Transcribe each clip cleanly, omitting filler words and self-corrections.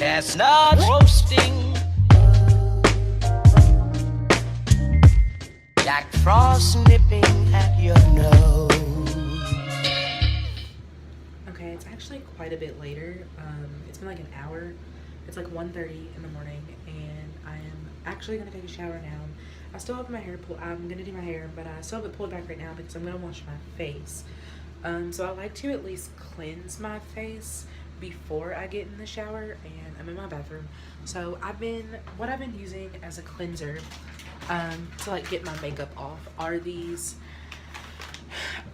chestnut roasting, Jack Frost nipping at your nose. Okay, it's actually quite a bit later. It's been like an hour. It's like 1:30 in the morning, and I am actually gonna take a shower now. I still have my hair pulled. I'm gonna do my hair, but I still have it pulled back right now because I'm gonna wash my face. So I like to at least cleanse my face before I get in the shower, and I'm in my bathroom. So what I've been using as a cleanser to like get my makeup off are these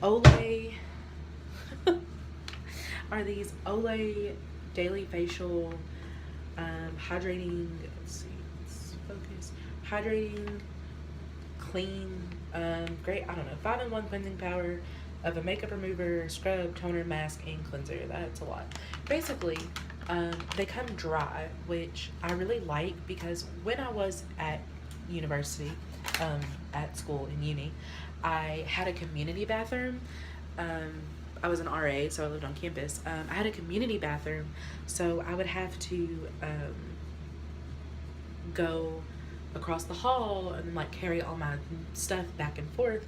Olay Daily Facial hydrating, let's focus, hydrating, clean, great, I don't know, 5-in-1 cleansing power of a makeup remover, scrub, toner, mask, and cleanser. That's a lot. Basically, they come dry, which I really like because when I was at university, at school in uni, I had a community bathroom. I was an RA, so I lived on campus. I had a community bathroom, so I would have to go across the hall and like carry all my stuff back and forth.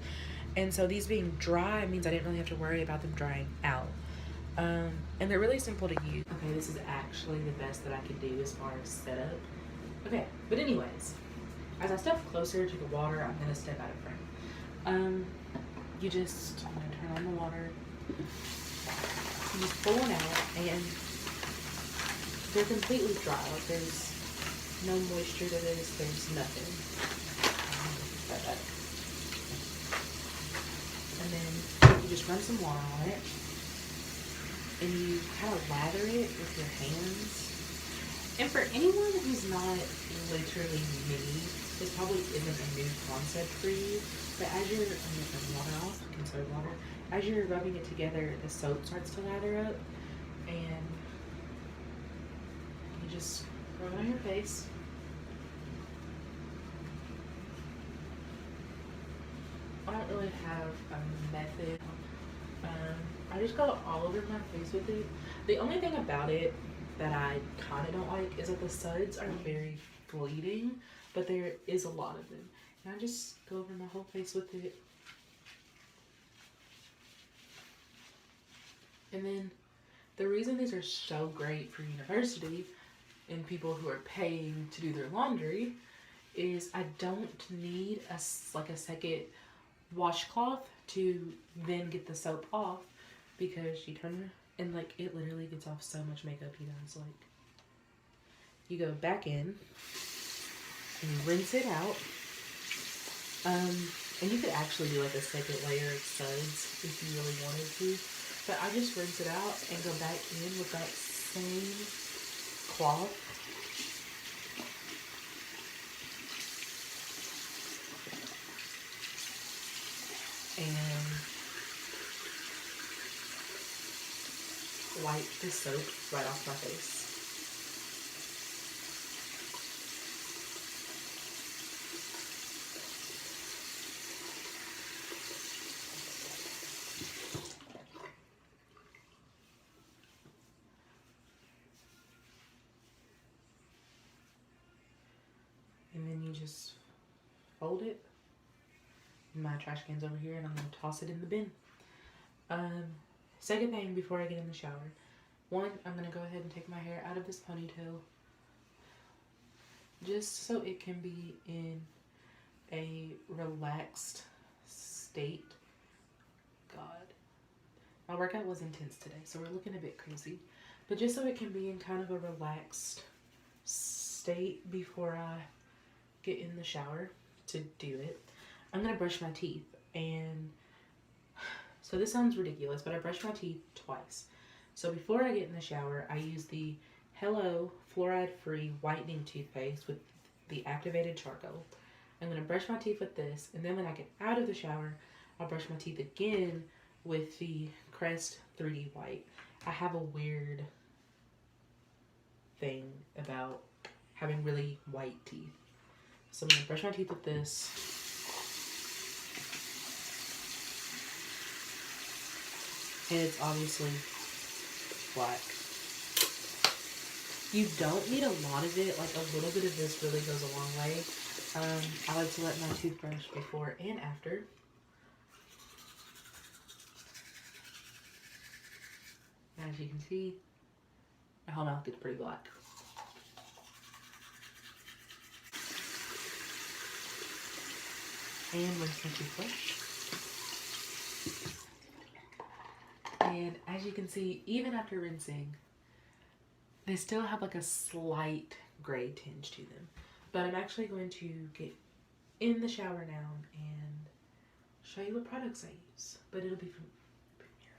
And so these being dry means I didn't really have to worry about them drying out. And they're really simple to use. Okay, this is actually the best that I could do as far as setup. Okay, but anyways, as I step closer to the water, I'm gonna step out of frame. I'm gonna turn on the water. You just pull them out, and they're completely dry. Like there's no moisture to this. There's nothing. And then you just run some water on it, and you kind of lather it with your hands. And for anyone who's not literally me, this probably isn't a new concept for you, but as you're, I'm gonna turn the water off, conserve water. As you're rubbing it together, the soap starts to lather up, and you just rub it on your face. I don't really have a method. I just go all over my face with it. The only thing about it that I kind of don't like is that the suds are very fleeting, but there is a lot of them. And I just go over my whole face with it. And then the reason these are so great for university and people who are paying to do their laundry is I don't need a second washcloth to then get the soap off, because you turn and like it literally gets off so much makeup, you guys. Like you go back in and rinse it out. And you could actually do like a second layer of suds if you really wanted to. But I just rinse it out and go back in with that same cloth. And wipe the soap right off my face. And then you just fold it. My trash can's over here, and I'm gonna toss it in the bin. Second thing before I get in the shower. One, I'm gonna go ahead and take my hair out of this ponytail, just so it can be in a relaxed state. God, my workout was intense today, so we're looking a bit crazy. But just so it can be in kind of a relaxed state before I get in the shower to do it, I'm gonna brush my teeth. And so this sounds ridiculous, but I brush my teeth twice. So before I get in the shower, I use the Hello fluoride-free whitening toothpaste with the activated charcoal. I'm gonna brush my teeth with this, and then when I get out of the shower, I'll brush my teeth again with the Crest 3D White. I have a weird thing about having really white teeth. So I'm gonna brush my teeth with this. And it's obviously black. You don't need a lot of it. Like a little bit of this really goes a long way. I like to wet my toothbrush before and after. As you can see, my whole mouth gets pretty black. And rinse my toothbrush. And as you can see, even after rinsing, they still have like a slight gray tinge to them. But I'm actually going to get in the shower now and show you what products I use. But it'll be from here.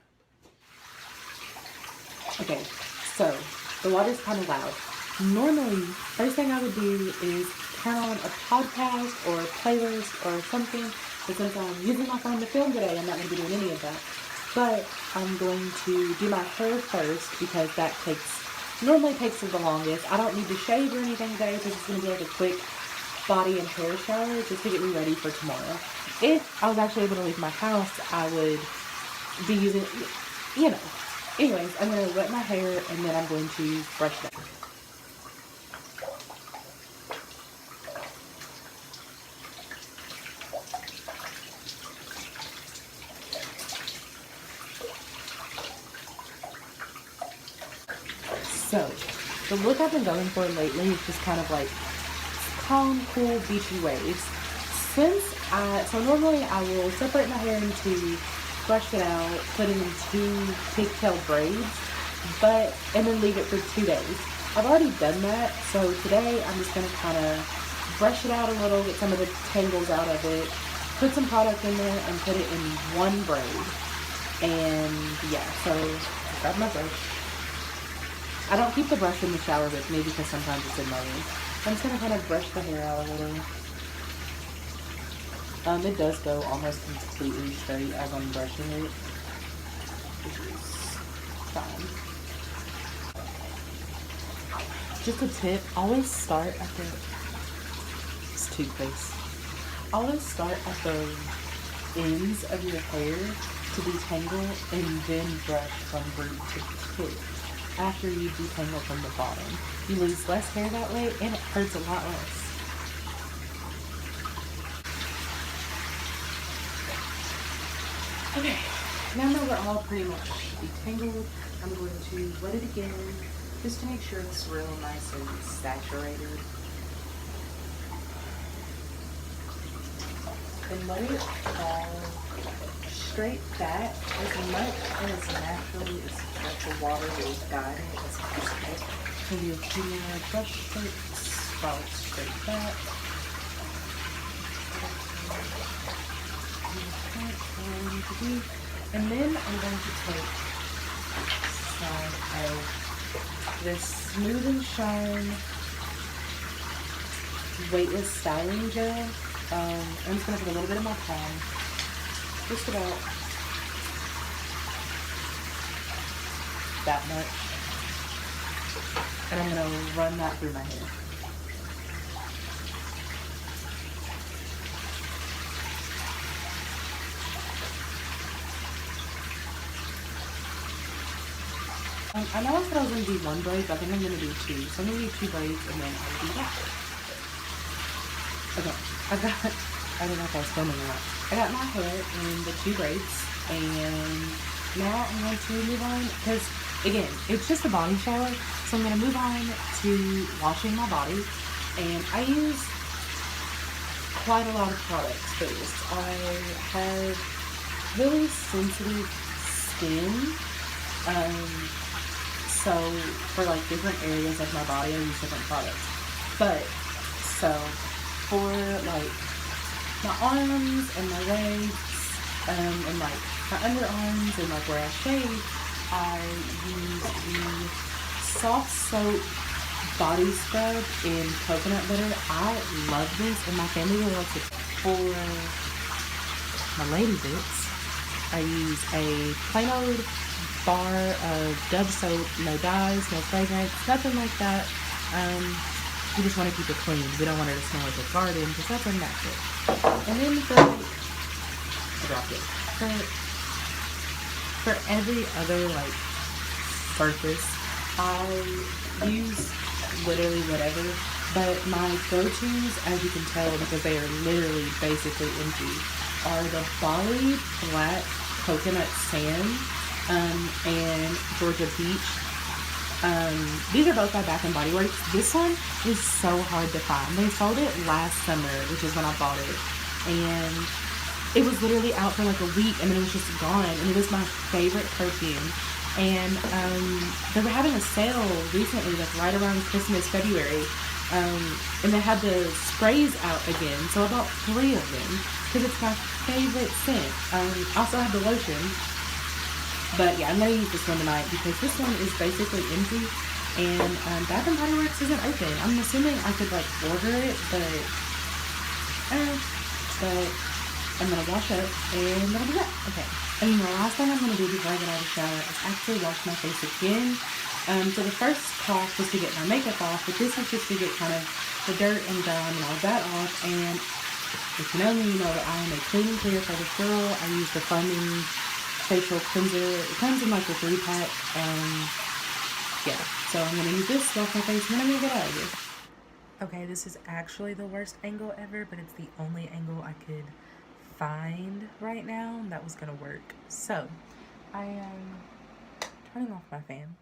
Okay, so the water's kind of loud. Normally, first thing I would do is turn on a podcast or a playlist or something. But since I'm using my phone to film today, I'm not going to be doing any of that. But I'm going to do my hair first because that normally takes the longest. I don't need to shave or anything today, so it's going to be like a quick body and hair shower just to get me ready for tomorrow. If I was actually able to leave my house, I would be using, you know. Anyways, I'm going to wet my hair and then I'm going to brush it out. So, the look I've been going for lately is just kind of like calm, cool, beachy waves. So normally I will separate my hair into, brush it out, put it in 2 pigtail braids, and then leave it for 2 days. I've already done that, so today I'm just going to kind of brush it out a little, get some of the tangles out of it, put some product in there, and put it in 1 braid. And yeah, so grab my brush. I don't keep the brush in the shower with me because sometimes it's in my room. I'm just going to kind of brush the hair out a little. It does go almost completely straight as I'm brushing it, which is fine. Just a tip, always start at the, it's toothpaste. Always start at the ends of your hair to detangle and then brush from root to tip. After you detangle from the bottom, you lose less hair that way and it hurts a lot less. Okay, now that we're all pretty much detangled, I'm going to wet it again just to make sure it's real nice and saturated. And let it fall straight back as much and as naturally as the water will guide it as possible. Maybe a few more brush strokes, fall straight back. And then I'm going to take some of this Smooth and Shine weightless styling gel. I'm just going to put a little bit in my palm, just about that much, and I'm going to run that through my hair. I know I said I was going to do 1 braid, but I think I'm going to do 2. So I'm going to do 2 braids and then I'll do that. Okay, I don't know if I was filming or not. I got my hair in the 2 braids and now I'm going to move on because, again, it's just a body shower. So I'm going to move on to washing my body, and I use quite a lot of products for this. I have really sensitive skin. So for like different areas of my body, I use different products. But so for like my arms and my legs, and like my underarms and like where I shave, I use the soft soap body scrub in coconut butter. I love this, and my family really likes it. For my lady bits, I use a plain old bar of Dove soap, no dyes, no fragrance, nothing like that. We just want to keep it clean. We don't want it to smell like a garden because that's unnatural. And then I dropped it. For every other like surface, I use literally whatever. But my go-tos, as you can tell, because they are literally basically empty, are the Bali Black Coconut Sand and Georgia Peach. These are both by Bath and Body Works. This one is so hard to find. They sold it last summer, which is when I bought it, and it was literally out for like a week, and then it was just gone. And it was my favorite perfume. And they were having a sale recently, like right around Christmas, February, and they had the sprays out again. So I bought 3 of them because it's my favorite scent. I also have the lotion. But yeah, I'm going to use this one tonight because this one is basically empty, and Bath & Body Works isn't open. I'm assuming I could like order it, but I'm going to wash up and that'll be that. Okay. And the last thing I'm going to do before I get out of the shower is actually wash my face again. So the first class was to get my makeup off, but this was just to get kind of the dirt and gum and all that off. And if you know me, you know that I am a clean and clear for this girl. I use the foaming facial cleanser. It comes in like a 3-pack. Yeah, so I'm gonna use this, wash my face, and then I'm gonna get out of here. Okay, this is actually the worst angle ever, but it's the only angle I could find right now that was gonna work. So I am turning off my fan.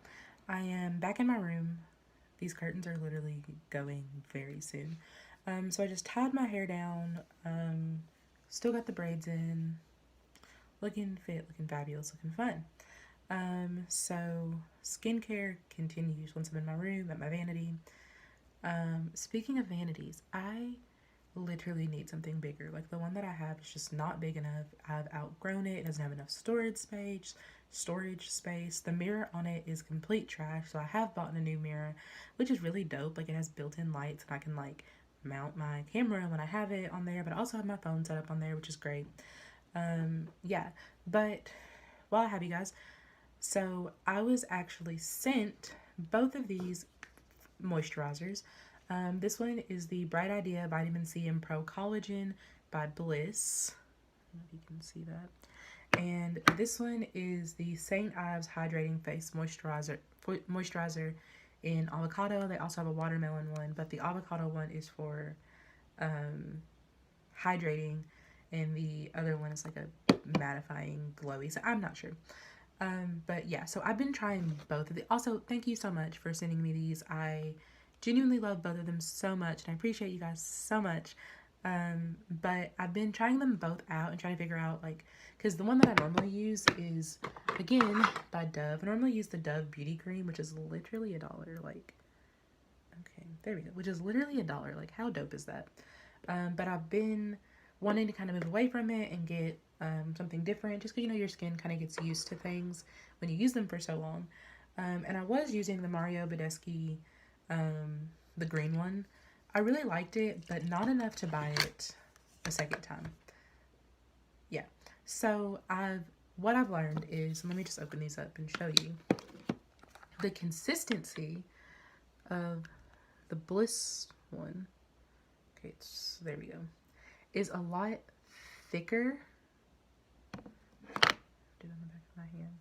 I am back in my room. These curtains are literally going very soon. So I just tied my hair down, still got the braids in, looking fit, looking fabulous, looking fun. So skincare continues once I'm in my room at my vanity. Speaking of vanities, I literally need something bigger. Like the one that I have is just not big enough. I've outgrown it. It doesn't have enough storage space. The mirror on it is complete trash. So I have bought a new mirror, which is really dope. Like it has built-in lights and I can like mount my camera when I have it on there, but I also have my phone set up on there, which is great. Yeah, but while I have you guys, so I was actually sent both of these moisturizers. This one is the Bright Idea Vitamin C and Pro Collagen by Bliss. I don't know if you can see that. And this one is the St. Ives Hydrating Face Moisturizer in avocado. They also have a watermelon one, but the avocado one is for hydrating, and the other one is like a mattifying, glowy. So I'm not sure. But yeah, so I've been trying both of the. Also, thank you so much for sending me these. I genuinely love both of them so much, and I appreciate you guys so much. But I've been trying them both out and trying to figure out, like, because the one that I normally use is, again, by Dove. I normally use the Dove Beauty Cream, which is literally $1. Like, okay, there we go. Which is literally $1. Like, how dope is that? But I've been wanting to kind of move away from it and get something different, just because, you know, your skin kind of gets used to things when you use them for so long. And I was using the Mario Badescu, the green one. I really liked it, but not enough to buy it a second time. Yeah, so what I've learned is, let me just open these up and show you. The consistency of the Bliss one, okay, there we go, is a lot thicker. Do it on the back of my hand.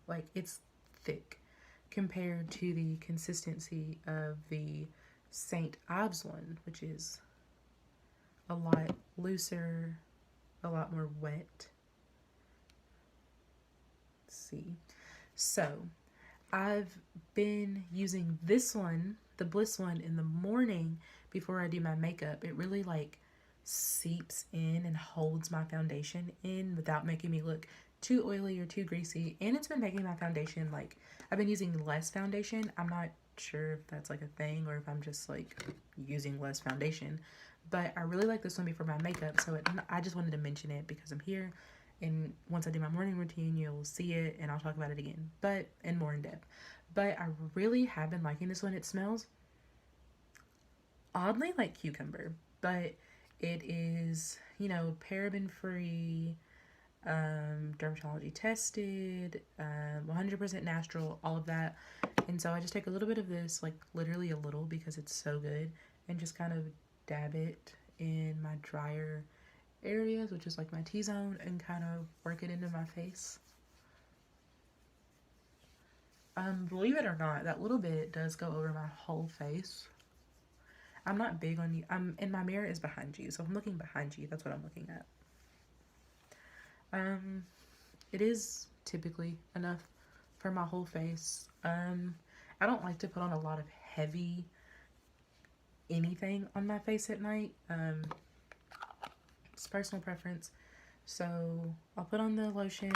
Like, it's thick compared to the consistency of the St. Ives one, which is a lot looser, a lot more wet. Let's see. So I've been using this one, the Bliss one, in the morning before I do my makeup. It really like seeps in and holds my foundation in without making me look too oily or too greasy. And it's been making my foundation, like, I've been using less foundation. I'm not sure if that's like a thing or if I'm just like using less foundation, but I really like this one before my makeup. So I just wanted to mention it because I'm here, and once I do my morning routine, you'll see it and I'll talk about it again, but in more in depth. But I really have been liking this one. It smells oddly like cucumber, but it is, you know, paraben free, dermatology tested, 100% natural, all of that. And so I just take a little bit of this, like literally a little, because it's so good, and just kind of dab it in my drier areas, which is like my T-zone, and kind of work it into my face. Believe it or not, that little bit does go over my whole face. I'm not big on you. And my mirror is behind you, so if I'm looking behind you, that's what I'm looking at. It is typically enough for my whole face. I don't like to put on a lot of heavy anything on my face at night. It's personal preference. So I'll put on the lotion.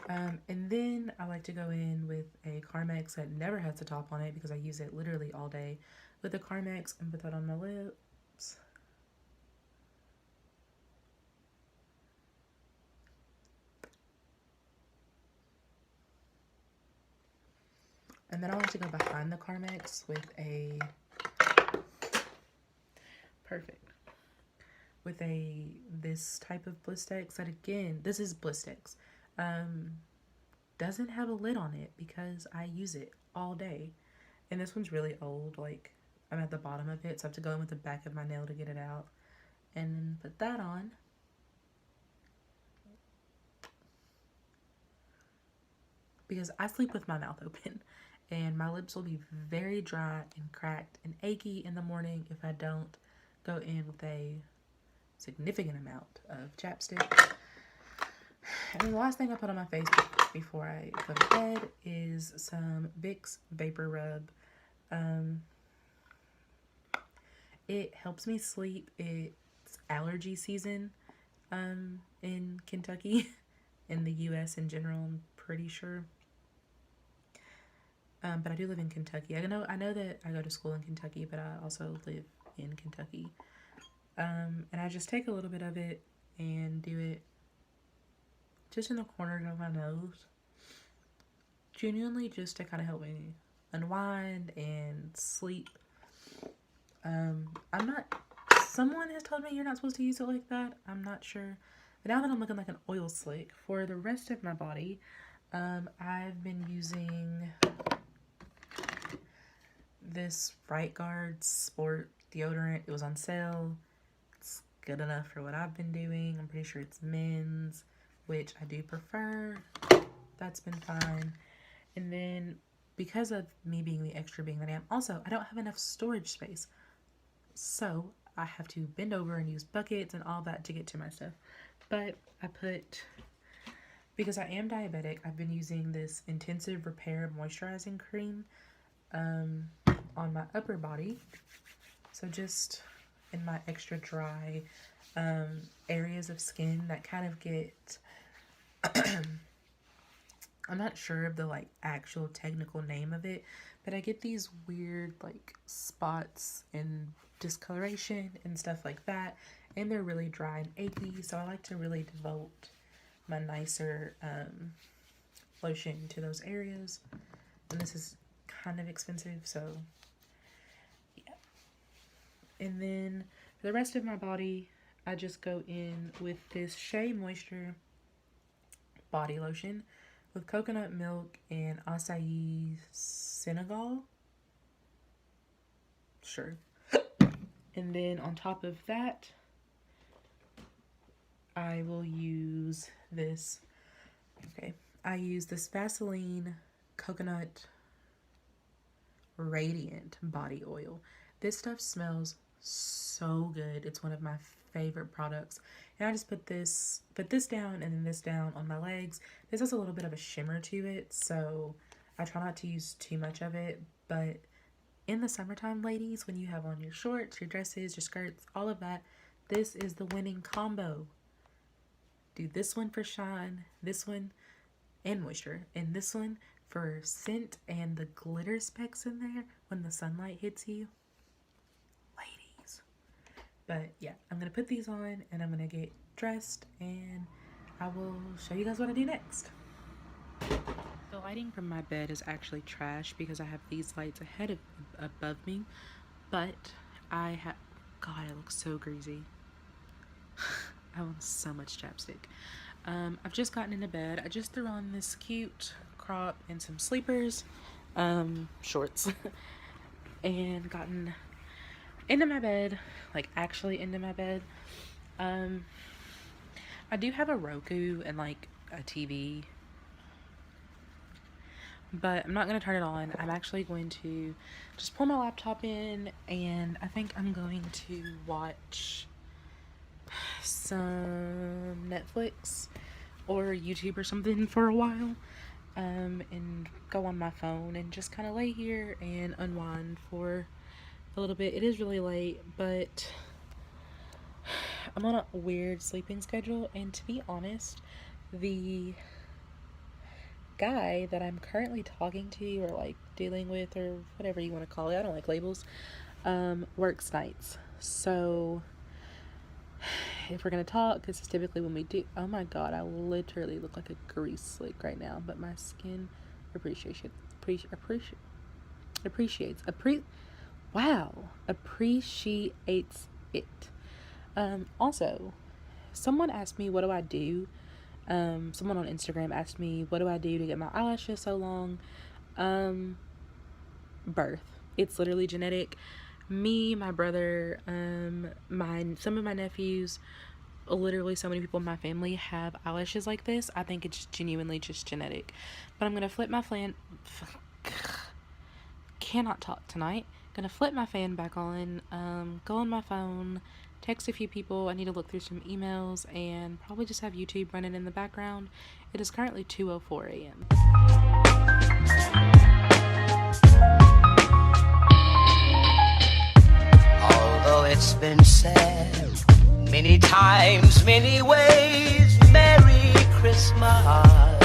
And then I like to go in with a Carmex that never has the top on it because I use it literally all day with the Carmex and put that on my lips. And then I like to go behind the Carmex with a this type of Blistex that, again, this is Blistex. Doesn't have a lid on it because I use it all day. And this one's really old, like I'm at the bottom of it, so I have to go in with the back of my nail to get it out. And then put that on. Because I sleep with my mouth open. And my lips will be very dry and cracked and achy in the morning if I don't go in with a significant amount of chapstick. And then the last thing I put on my face before I go to bed is some Vicks Vapor Rub. It helps me sleep. It's allergy season in Kentucky, in the U.S. in general, I'm pretty sure. But I do live in Kentucky. I know that I go to school in Kentucky, but I also live in Kentucky. And I just take a little bit of it and do it just in the corner of my nose. Genuinely just to kind of help me unwind and sleep. Someone has told me you're not supposed to use it like that. I'm not sure. But now that I'm looking like an oil slick, for the rest of my body, I've been using this Right Guard Sport deodorant. It was on sale. It's good enough for what I've been doing. I'm pretty sure it's men's, which I do prefer. That's been fine. And then, because of me being the extra being that I am, also, I don't have enough storage space. So, I have to bend over and use buckets and all that to get to my stuff. But because I am diabetic, I've been using this Intensive Repair Moisturizing Cream on my upper body. So just in my extra dry areas of skin that kind of get I'm not sure of the like actual technical name of it, but I get these weird like spots and discoloration and stuff like that, and they're really dry and achy, so I like to really devote my nicer lotion to those areas. And this is kind of expensive, so yeah. And then for the rest of my body, I just go in with this Shea Moisture body lotion with coconut milk and acai Senegal. Sure. And then on top of that, I will use this. Okay. I use this Vaseline Coconut Radiant Body Oil. This stuff smells so good. It's one of my favorite products. And I just put this down and then this down on my legs. This has a little bit of a shimmer to it, so I try not to use too much of it. But in the summertime, ladies, when you have on your shorts, your dresses, your skirts, all of that, this is the winning combo. Do this one for shine, this one and moisture, and this one for scent and the glitter specks in there when the sunlight hits you. Ladies. But yeah, I'm going to put these on and I'm going to get dressed and I will show you guys what I do next. The lighting from my bed is actually trash because I have these lights above me, but God, it looks so greasy. I want so much chapstick. I've just gotten into bed. I just threw on this cute crop and some sleepers, shorts, and gotten into my bed, like actually into my bed. I do have a Roku and like a TV, but I'm not going to turn it on. I'm actually going to just pull my laptop in, and I think I'm going to watch some Netflix or YouTube or something for a while, and go on my phone and just kind of lay here and unwind for a little bit. It is really late, but I'm on a weird sleeping schedule, and to be honest, the guy that I'm currently talking to or like dealing with or whatever you want to call it, I don't like labels, works nights. So if we're gonna talk, this is typically when we do. Oh my god, I literally look like a grease slick right now, but my skin appreciates it. Also, someone asked me, what do I do? Someone on Instagram asked me, what do I do to get my eyelashes so long? Birth. It's literally genetic. Me, my brother, some of my nephews, literally so many people in my family have eyelashes like this. I think it's genuinely just genetic. But I'm gonna flip my cannot talk tonight. Gonna flip my fan back on, go on my phone, text a few people. I need to look through some emails, and probably just have YouTube running in the background. It is currently 2:04 a.m. Although it's been said many times, many ways, Merry Christmas.